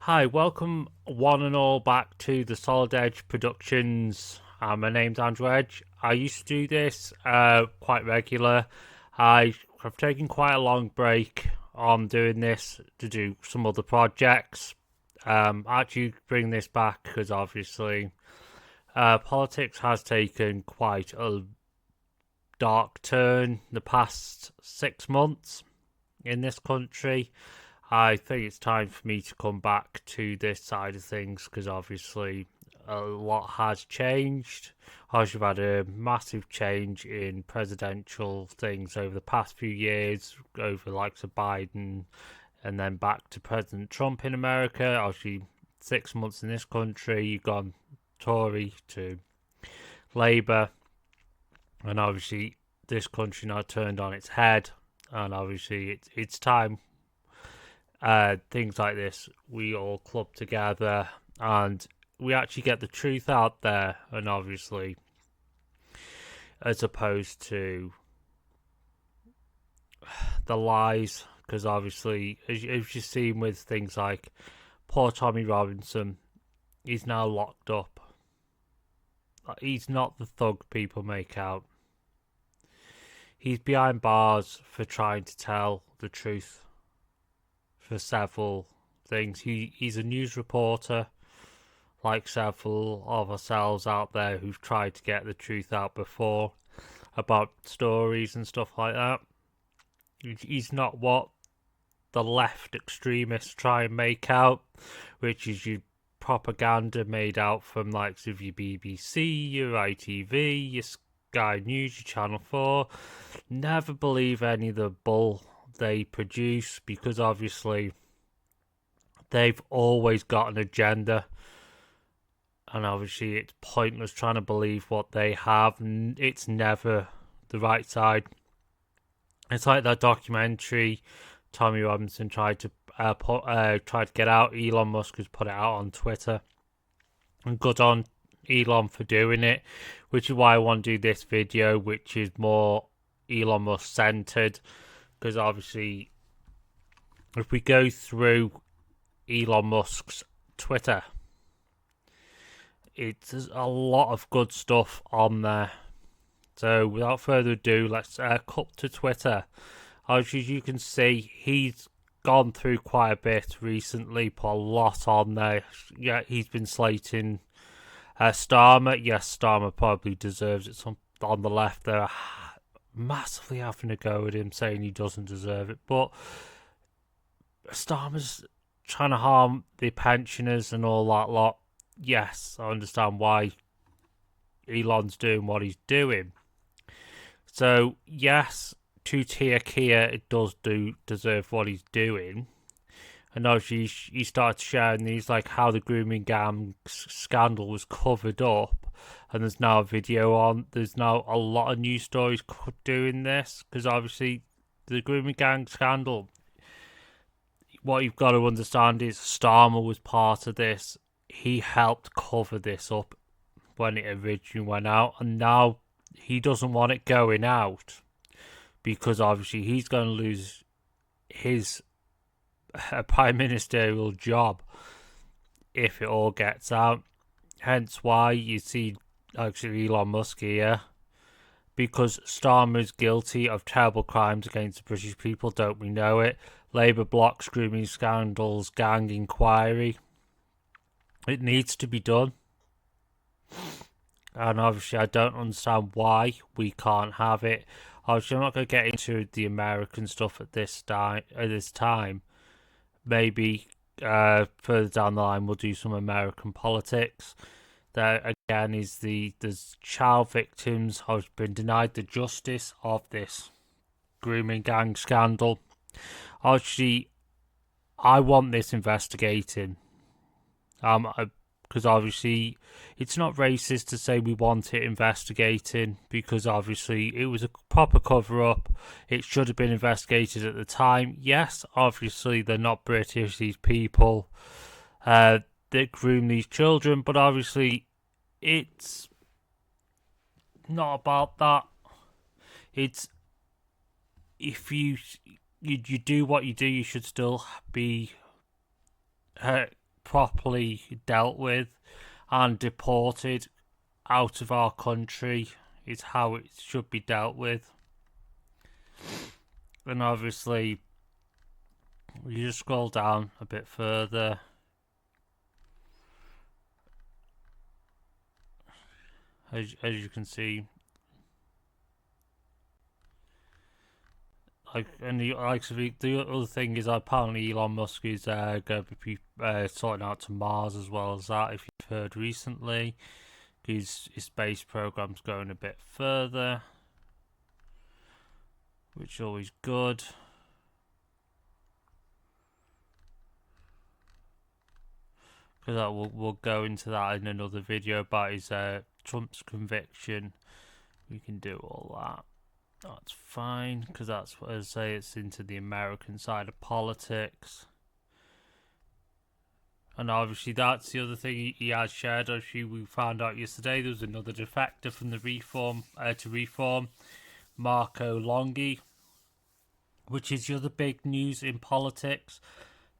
Hi, welcome one and all back to the Solid Edge Productions. My name's Andrew Edge. I used to do this quite regular. I have taken quite a long break on doing this to do some other projects. Actually, bring this back because obviously politics has taken quite a dark turn the past 6 months in this country. I think it's time for me to come back to this side of things because obviously a lot has changed. Obviously, we've had a massive change in presidential things over the past few years, over the likes of Biden and then back to President Trump in America. Obviously, 6 months in this country, you've gone Tory to Labour, and obviously, this country now turned on its head. And obviously, it's time things like this, we all club together and we actually get the truth out there. And obviously, as opposed to the lies, because obviously, as you've seen with things like poor Tommy Robinson, he's now locked up. He's not the thug people make out. He's behind bars for trying to tell the truth for several things. He's a news reporter, like several of ourselves out there who've tried to get the truth out before about stories and stuff like that. He's not what the left extremists try and make out, which is your propaganda made out from likes of your BBC, your ITV, your Sky News, your Channel 4. Never believe any of the bull they produce because obviously they've always got an agenda, and obviously it's pointless trying to believe what they have. It's never the right side. It's like that documentary Tommy Robinson tried to get out. Elon Musk has put it out on Twitter, and good on Elon for doing it, which is why I want to do this video, which is more Elon Musk centered, because obviously if we go through Elon Musk's Twitter, it's a lot of good stuff on there. So without further ado, let's cut to Twitter. As you can see, he's gone through quite a bit recently, put a lot on there. Yeah, he's been slating Starmer. Yes, Starmer probably deserves it. Some on the left, they're massively having a go at him, saying he doesn't deserve it. But Starmer's trying to harm the pensioners and all that lot. Yes, I understand why Elon's doing what he's doing. So yes, to tier Kia, it does deserve what he's doing. And obviously he started sharing these, like how the grooming gang scandal was covered up, and there's now a video on. There's now a lot of news stories doing this because obviously the grooming gang scandal. What you've got to understand is Starmer was part of this. He helped cover this up when it originally went out, and now he doesn't want it going out because obviously he's going to lose his prime ministerial job if it all gets out. Hence why you see actually Elon Musk here, because Starmer is guilty of terrible crimes against the British people. Don't we know it? Labour blocks grooming scandals gang inquiry. It needs to be done. And obviously I don't understand why we can't have it. Obviously I'm not going to get into the American stuff at this time. Maybe further down the line we'll do some American politics. There again is there's child victims who've been denied the justice of this grooming gang scandal. Actually, I want this investigating. Because obviously it's not racist to say we want it investigating, because obviously it was a proper cover-up. It should have been investigated at the time. Yes, obviously they're not British, these people that groom these children, but obviously it's not about that. It's if you do what you do, you should still be properly dealt with and deported out of our country. It's how it should be dealt with. And obviously, you just scroll down a bit further. As you can see, the other thing is apparently Elon Musk is going to be sorting out to Mars as well as that. If you've heard recently, his space program's going a bit further, which is always good. Because we'll go into that in another video about his Trump's conviction. We can do all that. That's fine, because that's what I say. It's into the American side of politics, and obviously that's the other thing he has shared. Actually, we found out yesterday there was another defector from the Reform, Marco Longhi, which is the other big news in politics.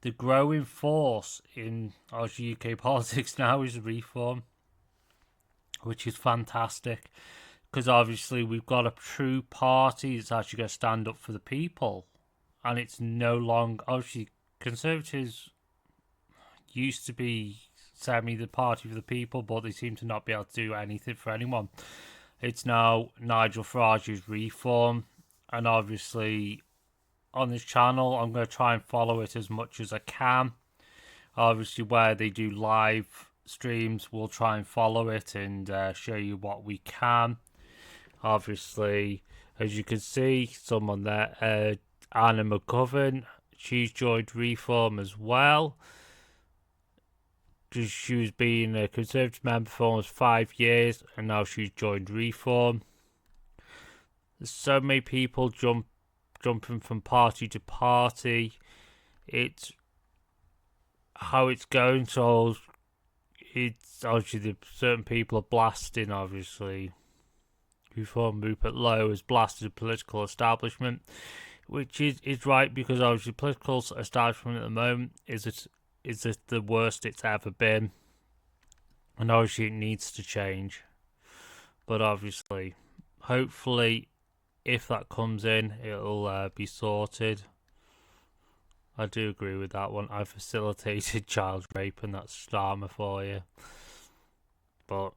The growing force in UK politics now is Reform, which is fantastic. Because obviously we've got a true party that's actually going to stand up for the people. And it's no longer... Obviously, Conservatives used to be semi the party for the people, but they seem to not be able to do anything for anyone. It's now Nigel Farage's Reform. And obviously, on this channel, I'm going to try and follow it as much as I can. Obviously, where they do live streams, we'll try and follow it and show you what we can. Obviously, as you can see, someone there, Anna McGovern, she's joined Reform as well. She was being a Conservative member for almost 5 years, and now she's joined Reform. There's so many people jumping from party to party. It's how it's going. So it's obviously certain people are blasting, obviously. Reform Rupert Lowe has blasted the political establishment, which is right, because obviously the political establishment at the moment is the worst it's ever been, and obviously it needs to change. But obviously, hopefully, if that comes in, it'll be sorted. I do agree with that one. I facilitated child rape, and that's Starmer for you. But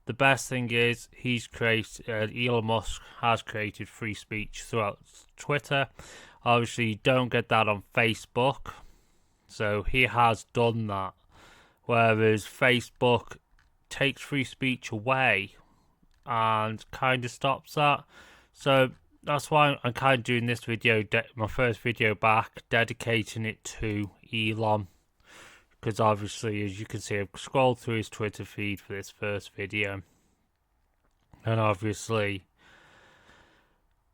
the best thing is Elon Musk has created free speech throughout Twitter. Obviously, you don't get that on Facebook, so he has done that. Whereas Facebook takes free speech away and kind of stops that. So that's why I'm kind of doing this video, my first video back, dedicating it to Elon. Because obviously, as you can see, I've scrolled through his Twitter feed for this first video. And obviously,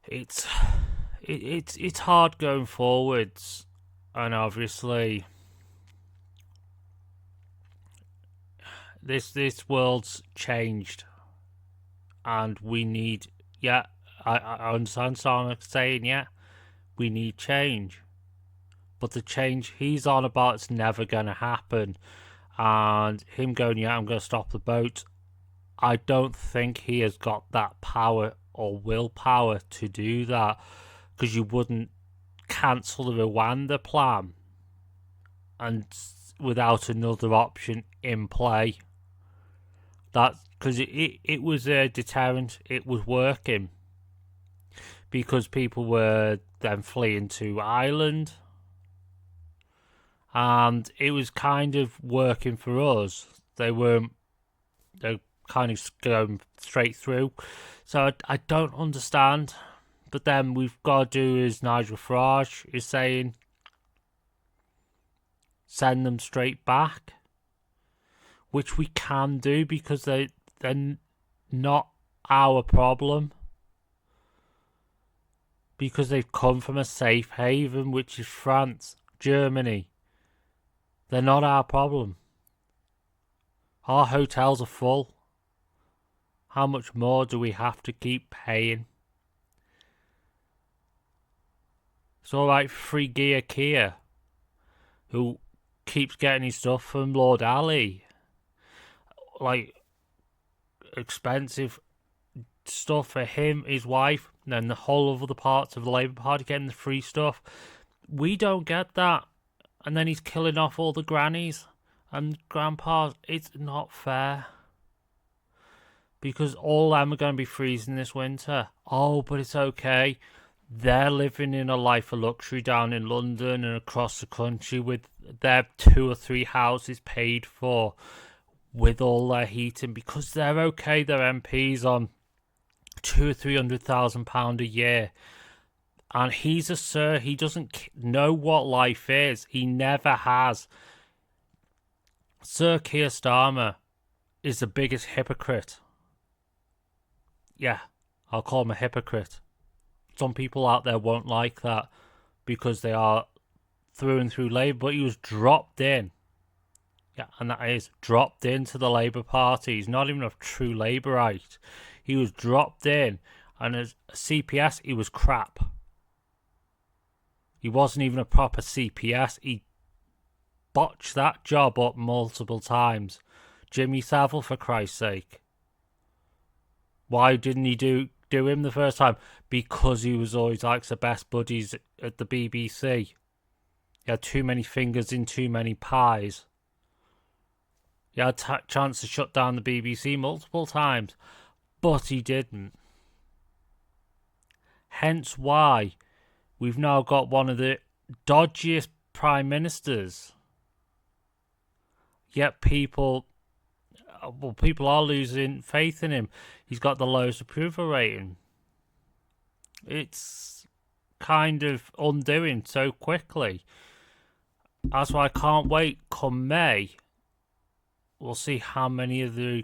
it's hard going forwards. And obviously, this world's changed. And we need, I understand Sonic saying, we need change. But the change he's on about is never going to happen. And him going, I'm going to stop the boat. I don't think he has got that power or willpower to do that. Because you wouldn't cancel the Rwanda plan and without another option in play. That's because it was a deterrent. It was working. Because people were then fleeing to Ireland. And it was kind of working for us. They're kind of going straight through. So I don't understand. But then we've got to do as Nigel Farage is saying, send them straight back. Which we can do because they're not our problem. Because they've come from a safe haven, which is France, Germany. They're not our problem. Our hotels are full. How much more do we have to keep paying? It's alright for Free Gear Kia, who keeps getting his stuff from Lord Ali. Like, expensive stuff for him, his wife, and then the whole of other parts of the Labour Party getting the free stuff. We don't get that. And then he's killing off all the grannies and grandpas. It's not fair. Because all them are going to be freezing this winter. Oh, but it's okay. They're living in a life of luxury down in London and across the country with their 2 or 3 houses paid for, with all their heating, because they're okay. Their MPs on £200,000 or £300,000 a year, and he's a sir. He doesn't know what life is. He never has. Sir Keir Starmer is the biggest hypocrite. Yeah, I'll call him a hypocrite. Some people out there won't like that because they are through and through Labour, but he was dropped in. Yeah, and that is dropped into the Labour Party. He's not even a true Labourite. He was dropped in, and as a CPS, he was crap. He wasn't even a proper CPS. He botched that job up multiple times. Jimmy Savile, for Christ's sake. Why didn't he do him the first time? Because he was always like the best buddies at the BBC. He had too many fingers in too many pies. He had a chance to shut down the BBC multiple times, but he didn't. Hence why we've now got one of the dodgiest prime ministers. Yet people are losing faith in him. He's got the lowest approval rating. It's kind of undoing so quickly. That's why I can't wait. Come May, we'll see how many of the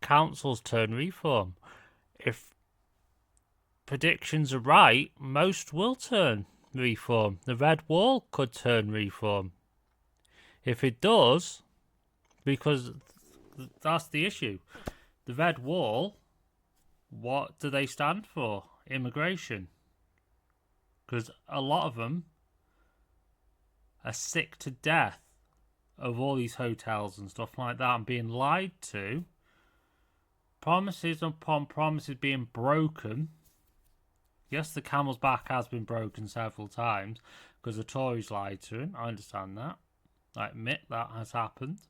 councils turn reform. If predictions are right, most will turn reform. The Red Wall could turn reform. If it does, because that's the issue. The Red Wall, what do they stand for? Immigration. Because a lot of them are sick to death of all these hotels and stuff like that and being lied to. Promises upon promises being broken. Yes, the camel's back has been broken several times because the Tories lied to him. I understand that. I admit that has happened.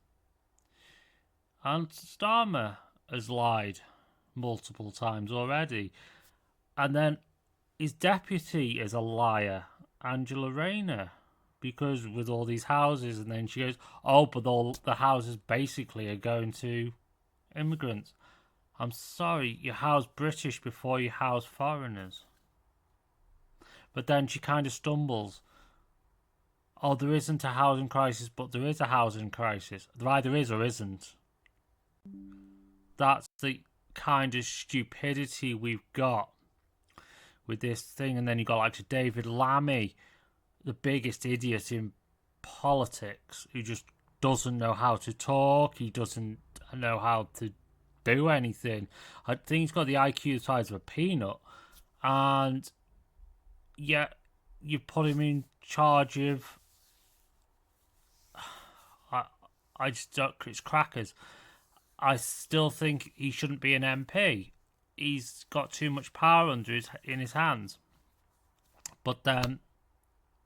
And Starmer has lied multiple times already. And then his deputy is a liar, Angela Rayner, because with all these houses, and then she goes, oh, but all the houses basically are going to immigrants. I'm sorry, you house British before you house foreigners. But then she kind of stumbles. Oh, there isn't a housing crisis, but there is a housing crisis. There either is or isn't. That's the kind of stupidity we've got with this thing. And then you got like David Lammy, the biggest idiot in politics, who just doesn't know how to talk. He doesn't know how to do anything. I think he's got the IQ the size of a peanut. And yet you put him in charge of... I just don't... It's crackers. I still think he shouldn't be an MP. He's got too much power in his hands. But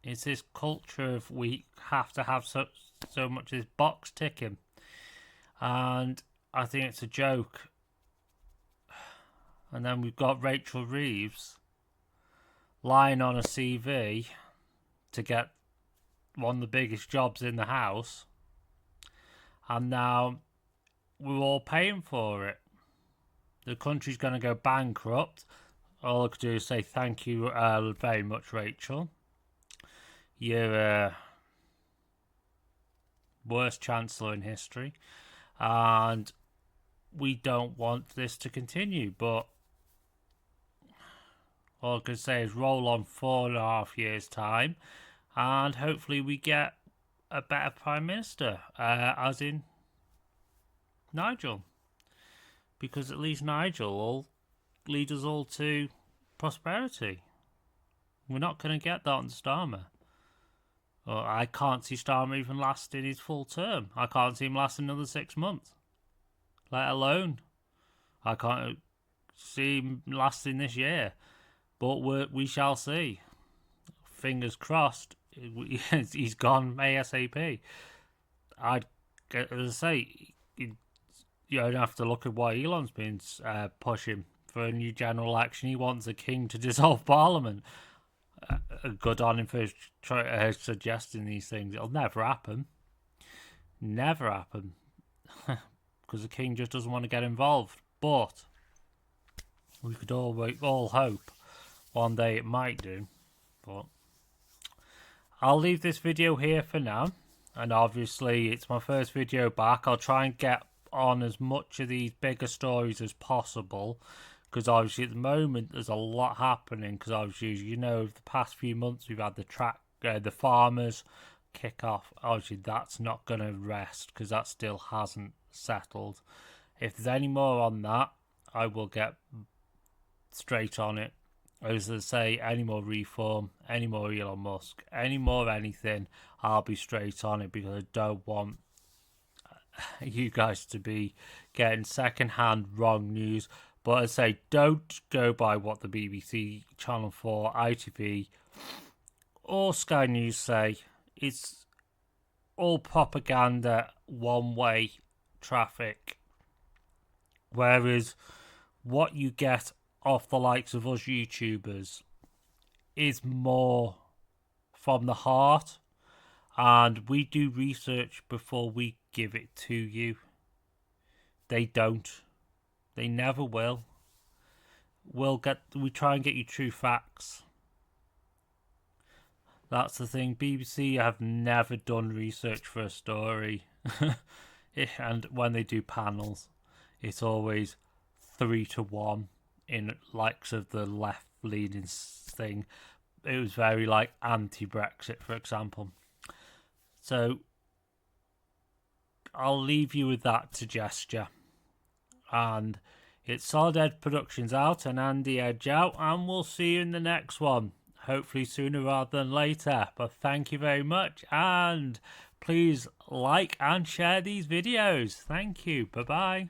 it's this culture of we have to have so much of this box ticking. And I think it's a joke. And then we've got Rachel Reeves lying on a CV to get one of the biggest jobs in the house. And now we're all paying for it. The country's going to go bankrupt. All I could do is say thank you very much, Rachel. You're worst Chancellor in history. And we don't want this to continue. But all I could say is roll on 4.5 years' time. And hopefully we get a better Prime Minister. As in Nigel. Because at least Nigel will lead us all to prosperity. We're not going to get that on Starmer. Or I can't see Starmer even lasting his full term. I can't see him lasting another 6 months. Let alone, I can't see him lasting this year. But we shall see. Fingers crossed, he's gone ASAP. As I say, you don't have to look at what Elon's been pushing for a new general election. He wants a king to dissolve Parliament. Good on him for suggesting these things. It'll never happen. Never happen. Because the king just doesn't want to get involved. But we could all hope one day it might do. But I'll leave this video here for now. And obviously it's my first video back. I'll try and get on as much of these bigger stories as possible. Because obviously at the moment there's a lot happening. Because obviously, you know, the past few months we've had the farmers kick off. Obviously that's not going to rest. Because that still hasn't settled. If there's any more on that, I will get straight on it. As I say, any more reform, any more Elon Musk, any more anything, I'll be straight on it, because I don't want you guys to be getting second-hand wrong news. But as I say, don't go by what the BBC, Channel 4, ITV or Sky News say. It's all propaganda, one-way traffic. Whereas what you get off the likes of us YouTubers is more from the heart, and we do research before we give it to you. They don't. They never will. We try and get you true facts. That's the thing. BBC have never done research for a story. And when they do panels, it's always 3-1 in likes of the left leaning thing. It was very like anti-Brexit, for example. So I'll leave you with that to gesture. And it's Solid Edge Productions out and Andy Edge out, and we'll see you in the next one. Hopefully sooner rather than later. But thank you very much, and please like and share these videos. Thank you. Bye-bye.